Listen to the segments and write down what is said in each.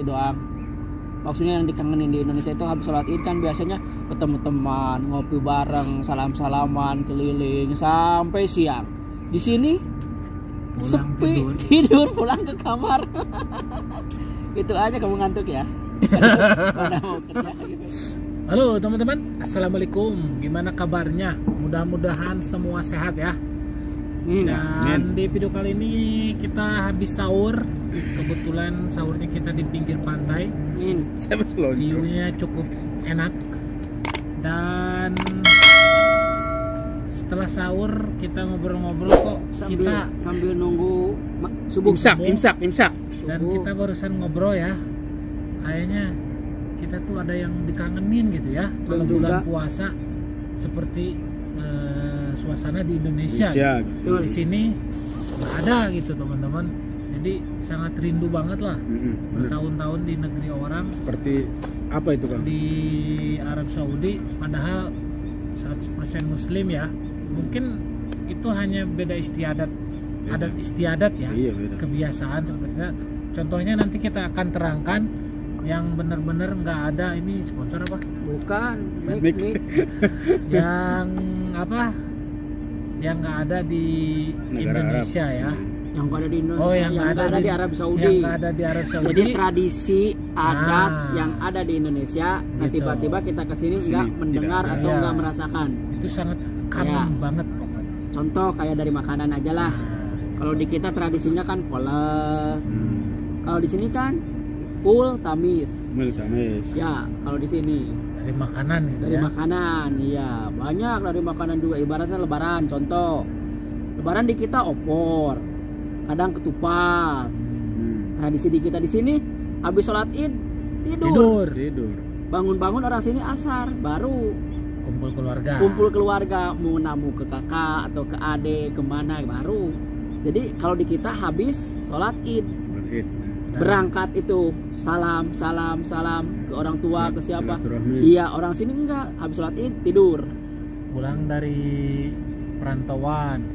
doang. Maksudnya yang dikangenin di Indonesia itu habis sholat id kan biasanya ketemu teman, ngopi bareng, salam-salaman, keliling sampai siang. Di sini Pulang sepi, tidur pulang ke kamar. Itu aja kamu ngantuk ya. Mana mau kerja gitu. Halo teman-teman, assalamualaikum. Gimana kabarnya? Mudah-mudahan semua sehat ya. Dan di video kali ini kita habis sahur. Kebetulan sahurnya kita di pinggir pantai. View-nya cukup enak. Dan setelah sahur kita ngobrol-ngobrol kok sambil nunggu subuh. Imsak. Dan kita barusan ngobrol ya. Kayaknya kita tuh ada yang dikangenin gitu ya. Kalau bulan puasa seperti suasana di Indonesia gitu. Di sini nggak ada gitu teman-teman. Jadi sangat rindu banget lah. Bertahun-tahun di negeri orang. Seperti apa itu kan? Di Arab Saudi, padahal 100% Muslim ya. Mungkin itu hanya beda istiadat, adat istiadat ya. Iya, beda. Kebiasaan sepertinya. Contohnya nanti kita akan terangkan yang benar-benar nggak ada. Ini sponsor apa? Bukan. Mik. Yang apa? Yang nggak ada di Negara Indonesia Arab. ya. Yang ada di Indonesia, Oh, yang ada di Arab Saudi. Yang ada di Arab Saudi. Jadi tradisi adat yang ada di Indonesia, nah Gitu. tiba-tiba kita kesini nggak mendengar tidak atau ada. nggak merasakan. Itu sangat kangen banget pokoknya. Contoh kayak dari makanan aja lah. Kalau di kita tradisinya kan kolak. Kalau di sini kan pul tamis. Ya, kalau di sini Dari makanan gitu dari ya. makanan, iya banyak dari makanan juga. Ibaratnya Lebaran, contoh Lebaran di kita opor, kadang ketupat. Tradisi di kita di sini habis sholat id tidur. Bangun-bangun orang sini asar baru kumpul keluarga, mau namu ke kakak atau ke adik kemana baru. Jadi kalau di kita habis sholat id berangkat itu salam ke orang tua, ke siapa. Iya, orang sini enggak, habis sholat id tidur. Pulang dari perantauan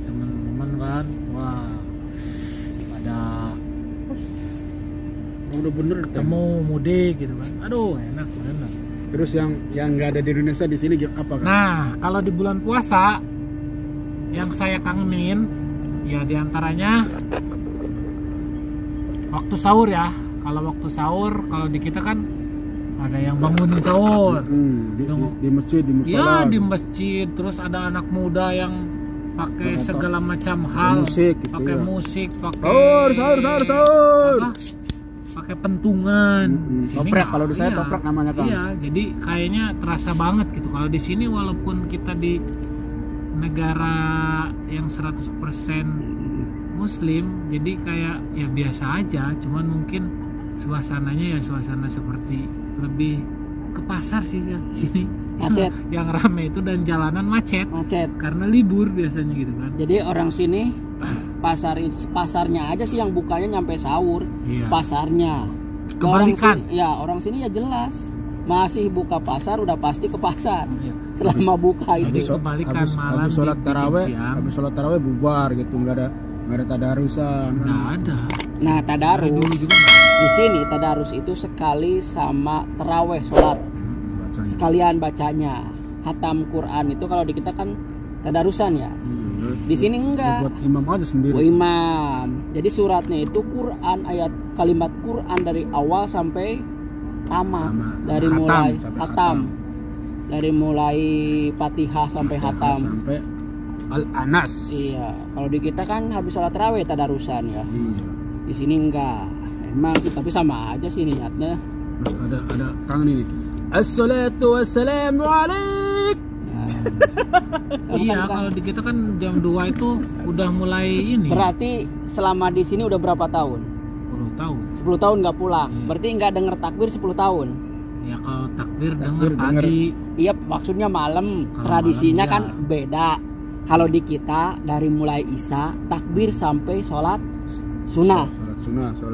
teman-teman kan, wah ada udah bener temu mudik gitu kan. Aduh enak banget. Terus yang nggak ada di Indonesia di sini apa kan? Nah kalau di bulan puasa yang saya kangenin ya diantaranya waktu sahur ya. Kalau waktu sahur, kalau di kita kan ada yang bangunin sahur di masjid, di musola. Ya di masjid. Terus ada anak muda yang pakai segala macam hal, musik gitu, pakai ya. musik, pakai sahur. Pakai pentungan. Toprak, kalau di saya toprak namanya kan. Iya, jadi kayaknya terasa banget gitu. Kalau di sini walaupun kita di negara yang 100% Muslim, jadi kayak ya biasa aja, cuman mungkin suasananya ya suasana seperti lebih ke pasar sih ya sini. Macet. Yang rame itu dan jalanan macet karena libur biasanya gitu kan. Jadi orang sini pasarnya aja sih yang bukanya nyampe sahur. Iya. Pasarnya. Kebalikan. Orang sini ya jelas masih buka pasar, udah pasti ke pasar. Iya. Selama buka itu. Kebalikan malam habis sholat siang. taraweh bubar gitu, nggak ada tadarusan. Nggak ada. Nah, tadarus Dulu juga di sini tadarus itu sekali sama teraweh sholat. Sekalian bacanya. Hatam Quran itu kalau di kita kan tadarusan ya. Di sini enggak. Buat imam aja sendiri. Buat imam. Jadi suratnya itu Quran, ayat kalimat Quran dari awal sampai tamat. Dari khatam, mulai sampai khatam. Dari mulai Fatihah sampai khatam. Sampai Al-Anas. Iya, kalau di kita kan habis sholat tarawih tadarusan ya. Iya. Di sini enggak. Emang sih, tapi sama aja sih niatnya. Terus ada kangen ini. Assalatu wassalamu alaik. Iya, kalau di kita kan jam 2 itu udah mulai ini. Berarti selama di sini udah berapa tahun? 10 tahun. 10 tahun nggak pulang. Iya. Berarti nggak denger takbir 10 tahun. Ya kalau takbir denger pagi. Iya, maksudnya malam. Kalau Tradisinya malam, kan iya. beda. Kalau di kita dari mulai Isya takbir sampai sholat sunnah.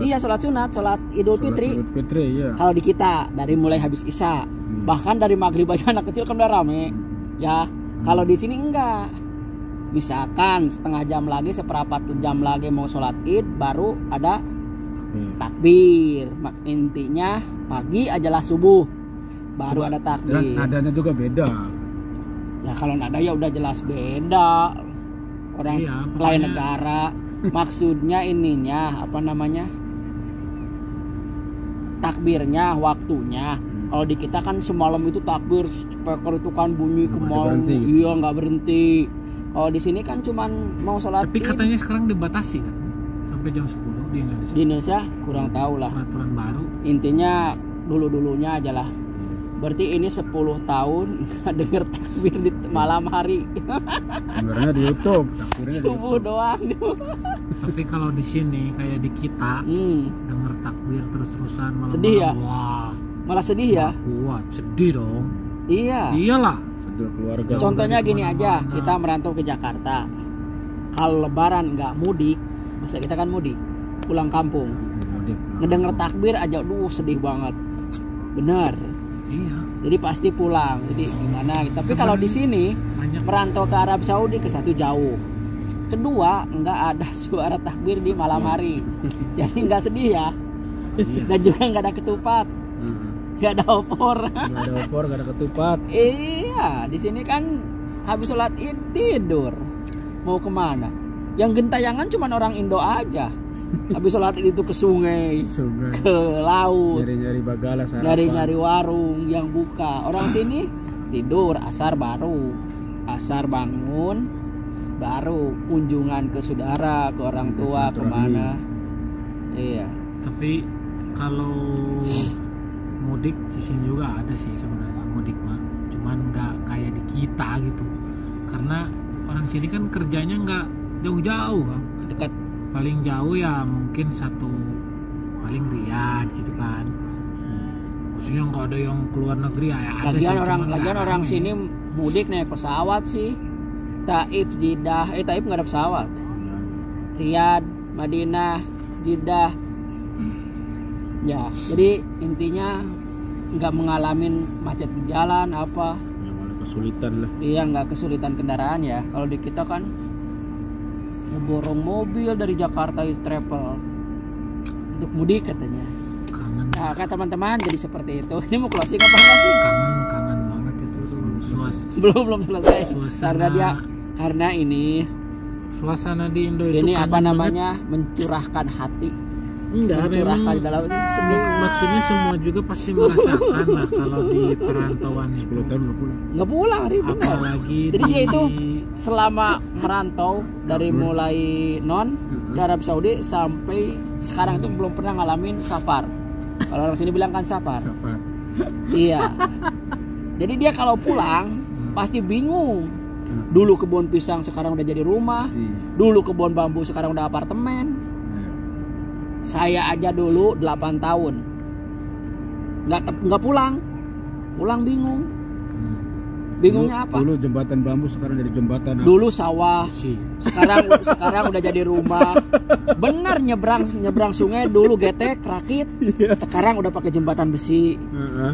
Iya, sholat sunat, sholat Idul Fitri. Iya. Kalau di kita dari mulai habis Isya, bahkan dari maghrib aja anak kecil kan udah rame. Ya, kalau di sini enggak. Misalkan setengah jam lagi, seperempat jam lagi mau sholat id, baru ada Takbir. Intinya pagi adalah subuh. Baru Coba, ada dan takbir. nadanya juga beda. Ya kalau nada ya udah jelas beda. Orang Iya, lain pokoknya- negara. Maksudnya ininya apa namanya? Takbirnya, waktunya. Kalau di kita kan semalam itu takbir, speaker itu kan bunyi Nggak kemau. berhenti. Iya nggak berhenti. Kalau di sini kan cuman mau sholat Tapi Id. katanya sekarang dibatasi kan sampai jam 10 di Indonesia. Di Indonesia kurang tahu lah. Peraturan baru. Intinya dulu-dulunya aja lah. Berarti ini 10 tahun nggak denger takbir di malam hari. Dengarnya di YouTube, takbirnya di Subuh YouTube. doang. Tapi kalau di sini kayak di kita denger takbir terus-terusan malam-malam. Sedih ya? Wah, Malah sedih ya. kuat, sedih dong. Iya. Iyalah. Sedih keluarga. Contohnya dari gini aja, kemana-mana. kita merantau ke Jakarta. Kalau lebaran nggak mudik, masa kita kan mudik, pulang kampung. Mudik. Ngedenger takbir aja, sedih banget. Benar. Iya. Jadi pasti pulang. Jadi gimana? Tapi kalau di sini Banyak. merantau ke Arab Saudi, ke satu jauh. Kedua, nggak ada suara takbir di malam hari. Jadi nggak sedih ya. Iya. Dan juga nggak ada ketupat, nggak ada opor. Gak ada opor, gak ada ketupat. Iya, di sini kan habis sholat Id tidur. Mau kemana? Yang gentayangan cuma orang Indo aja. Habis sholat Id itu ke sungai, Sungai. ke laut, Nyari-nyari bagala sarapan. nyari-nyari warung yang buka. Orang sini tidur, asar baru, asar bangun, baru kunjungan ke saudara, ke orang tua, Silaturahmi. kemana. Iya. Tapi kalau mudik di sini juga ada sih sebenarnya mudik mah. Cuman nggak kayak di kita gitu. Karena orang sini kan kerjanya nggak jauh-jauh kan. Dekat. Paling jauh ya mungkin paling Riyadh gitu kan. Maksudnya nggak ada yang keluar negeri ya ada sih. Lagian orang sini mudik naik pesawat sih. Taif, Jeddah, Taif nggak ada pesawat. Riyadh, Madinah, Jeddah. Ya, jadi intinya nggak mengalami macet di jalan apa. Ya, malah kesulitan lah. Iya, nggak kesulitan kendaraan ya. Kalau di kita kan borong mobil dari Jakarta itu travel untuk mudik katanya. Kangen, Nah, kata teman-teman jadi seperti itu. Ini mau closing apa enggak sih? kangen banget itu Belum selesai. Suasana- Karena ini suasana di Indo itu. ini kangen apa banget. namanya mencurahkan hati, Enggak, mencurahkan memang di dalam itu sedih. maksudnya semua juga pasti merasakan lah kalau di perantauan itu. 10 tahun gak pulang. Nggak pulang hari benar. Apalagi Jadi dia itu selama merantau dari Kabur. mulai ke Arab Saudi sampai sekarang itu belum pernah ngalamin safar. Kalau orang sini bilang kan safar. Siapa? Iya. Jadi dia kalau pulang pasti bingung. Dulu kebun pisang sekarang udah jadi rumah. Iya. Dulu kebun bambu sekarang udah apartemen. Iya. Saya aja dulu 8 tahun nggak pulang bingung. Bingungnya apa? Dulu jembatan bambu, sekarang jadi jembatan apa? Dulu sawah, sih. sekarang udah jadi rumah. Benar nyebrang sungai dulu getek rakit, sekarang udah pakai jembatan besi.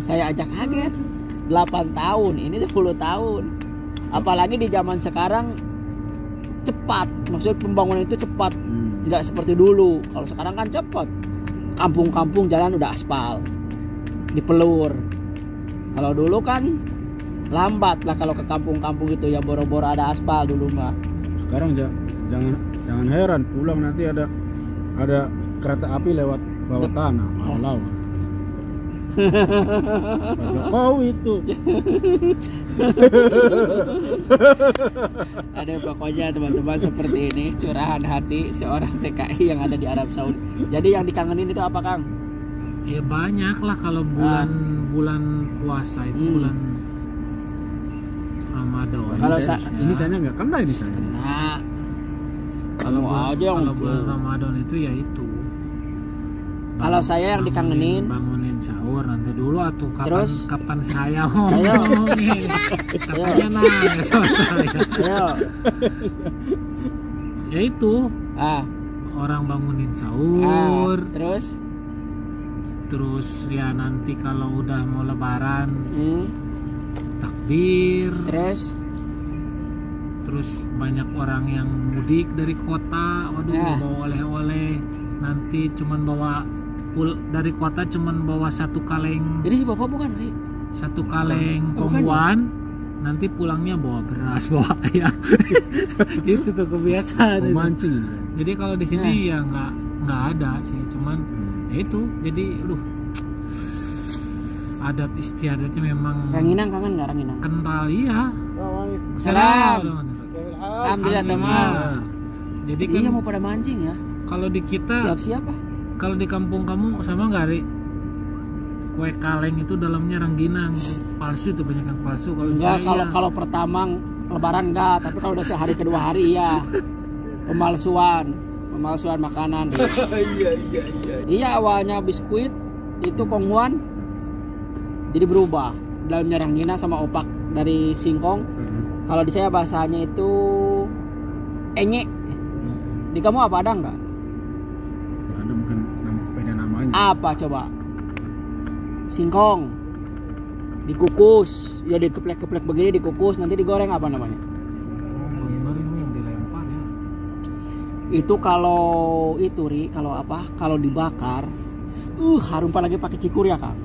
Saya ajak kaget. 8 tahun, ini 10 tahun. Apalagi di zaman sekarang cepat, maksudnya pembangunan itu cepat, nggak seperti dulu. Kalau sekarang kan cepat. Kampung-kampung jalan udah aspal, dipelur. Kalau dulu kan lambat lah kalau ke kampung-kampung itu ya, boro-boro ada aspal dulu mah. Sekarang jangan heran pulang nanti ada kereta api lewat bawah tanah, bawah laut. Pak Jokowi itu. Ada pokoknya teman-teman seperti ini curahan hati seorang TKI yang ada di Arab Saudi. Jadi yang dikangenin itu apa, Kang? Ya banyak lah kalau bulan puasa itu bulan Ramadan. Kalau Ini kayaknya nggak kena ini saya. Nah, kalau aja yang kalau bulan Ramadan itu ya itu. Kalau saya yang dikangenin bangunin sahur nanti dulu atuh Terus? kapan saya ngomongin. Katanya nangis sama saya. ayo. Ya itu orang bangunin sahur. Terus ya nanti kalau udah mau lebaran takbir. Terus banyak orang yang mudik dari kota, waduh bawa oleh-oleh, nanti cuman bawa dari kota cuman bawa satu kaleng. Jadi si bapak bukan Ri? Satu kaleng Oh, bukan kongguan, nanti pulangnya bawa beras, bawa ayam. Itu tuh kebiasaan. Itu. Mancing. Jadi kalau di sini ya nggak ada sih, cuman ya itu. Jadi adat istiadatnya memang Ranginang kangen nggak Ranginang? kental ya. Salam. Alhamdulillah teman. Jadi kan Iya mau pada mancing ya. kalau di kita, Siap-siap ah. kalau di kampung kamu sama nggak Ri? Kue kaleng itu dalamnya rangginang, palsu itu, banyak yang palsu. Kalau Enggak, saya kalau pertama lebaran enggak, tapi kalau udah sehari kedua hari ya. Pemalsuan makanan. Iya, awalnya biskuit itu konghuan jadi berubah. Dalamnya ranginang sama opak dari singkong. Kalau di saya bahasanya itu enye. Di kamu apa ada enggak? Ada mungkin beda namanya. Apa coba? Singkong dikukus, ya dikeplek-keplek begini, dikukus, nanti digoreng, apa namanya? benar ini yang dilempar ya. Itu kalau itu Ri, kalau dibakar harum, apalagi pakai cikur ya Kang.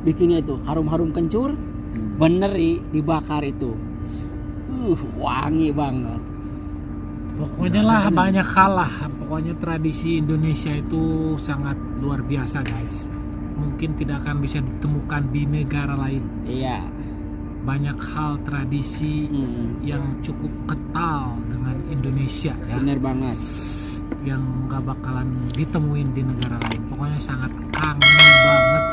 Bikinnya itu harum-harum kencur. Bener Ri, dibakar itu wangi banget. Pokoknya lah banyak hal lah. Pokoknya tradisi Indonesia itu sangat luar biasa guys. Mungkin tidak akan bisa ditemukan di negara lain. Iya. Banyak hal tradisi yang cukup kental dengan Indonesia ya. Bener banget. Yang gak bakalan ditemuin di negara lain. Pokoknya sangat kangen banget.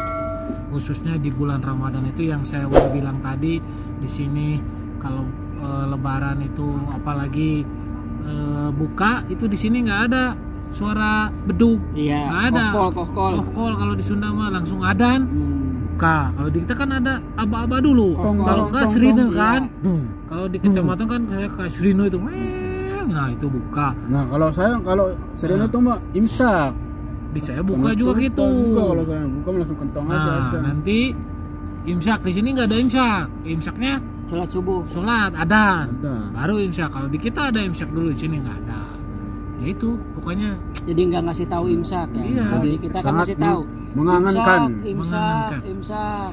Khususnya di bulan Ramadan itu yang saya udah bilang tadi. Di sini kalau Lebaran itu apalagi buka itu di sini nggak ada suara beduk, Iya. nggak ada. Kohkol. Kalau di Sunda mah langsung adan. Buka. Kalau di kita kan ada aba-aba dulu. Kalau nggak serine kan. Kalau di kecamatan kan kayak serino itu. Nah itu buka. Nah kalau serena tuh mah imsak. Di saya buka juga gitu. Kalau saya buka langsung kentong aja. Nah nanti imsak di sini nggak ada imsak. Imsaknya Sholat subuh. sholat adan. Ada. Baru imsak. Kalau di kita ada imsak dulu, di sini nggak ada. Ya itu pokoknya Jadi nggak ngasih tahu imsak ya. Iya. Kalau di kita kan Sangat ngasih tahu. mengangankan. Imsak.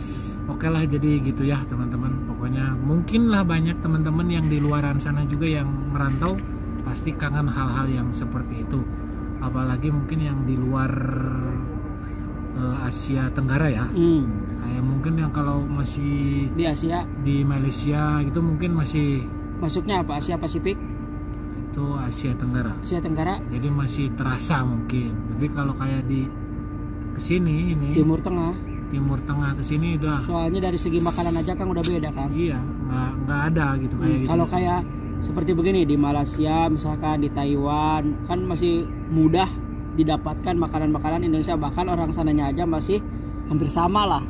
oke lah, jadi gitu ya teman-teman. Pokoknya mungkin lah banyak teman-teman yang di luaran sana juga yang merantau pasti kangen hal-hal yang seperti itu. Apalagi mungkin yang di luar Asia Tenggara ya. Kayak mungkin yang kalau masih Di Asia di Malaysia gitu mungkin masih masuknya apa? Asia Pasifik, itu Asia Tenggara. Asia Tenggara, Jadi masih terasa mungkin. Tapi kalau kayak di kesini ini Timur Tengah. Timur Tengah kesini udah Soalnya dari segi makanan aja kan udah beda kan. iya nggak ada gitu kayak gitu. Kalau kayak seperti begini di Malaysia misalkan, di Taiwan kan masih mudah didapatkan makanan-makanan Indonesia, bahkan orang sananya aja masih hampir sama lah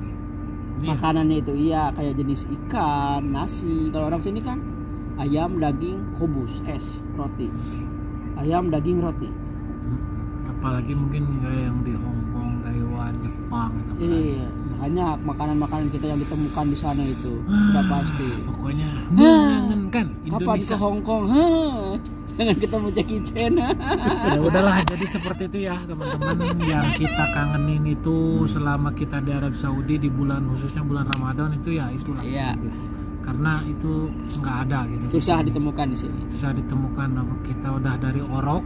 Iya. makanannya itu. Iya, kayak jenis ikan, nasi. Kalau orang sini kan ayam, daging, kubus, es, roti. Ayam, daging, roti. Apalagi mungkin kayak yang di Hong Kong, Taiwan, Jepang gitu kan. Iya, banyak makanan-makanan kita yang ditemukan di sana itu. Udah pasti. Pokoknya mengangenkan Kapan ke Indonesia. Hong Kong? Jangan ketemu Jackie Chan. Ya udahlah, jadi seperti itu ya teman-teman yang kita kangenin itu selama kita di Arab Saudi di bulan, khususnya bulan Ramadan itu ya itulah. Iya. Karena itu nggak ada gitu. Susah ditemukan di sini. Susah ditemukan. Kita udah dari orok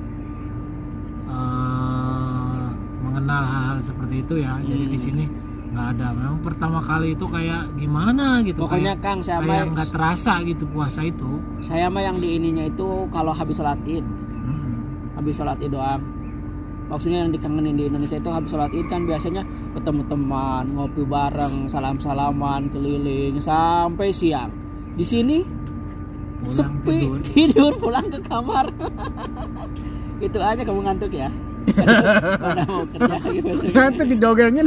mengenal hal-hal seperti itu ya. Jadi di sini nggak ada. Memang pertama kali itu kayak gimana gitu. Pokoknya kayak, Kang, saya kayak mah- nggak terasa gitu puasa itu. Saya mah yang di ininya itu kalau habis sholat id. Habis sholat id doang. Maksudnya yang dikangenin di Indonesia itu habis sholat id kan biasanya ketemu teman, ngopi bareng, salam-salaman, keliling sampai siang. Di sini Pulang sepi, tidur. tidur pulang ke kamar. Itu aja kamu ngantuk ya. Mana mau kerja lagi besok. Nanti didogengin.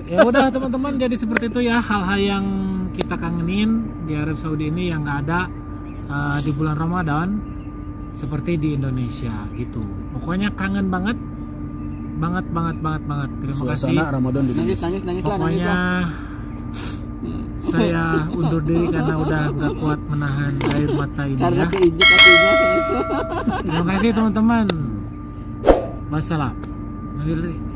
Ya udah teman-teman, jadi seperti itu ya hal-hal yang kita kangenin di Arab Saudi ini yang nggak ada di bulan Ramadan seperti di Indonesia gitu. Pokoknya kangen banget. Terima kasih. Suasana Ramadan di Nangis Indonesia. lah. Pokoknya saya undur diri karena udah nggak kuat menahan air mata ini Karena ya. keinjek hatinya kayak itu. Terima kasih teman-teman. Wassalam. Manggil Ri.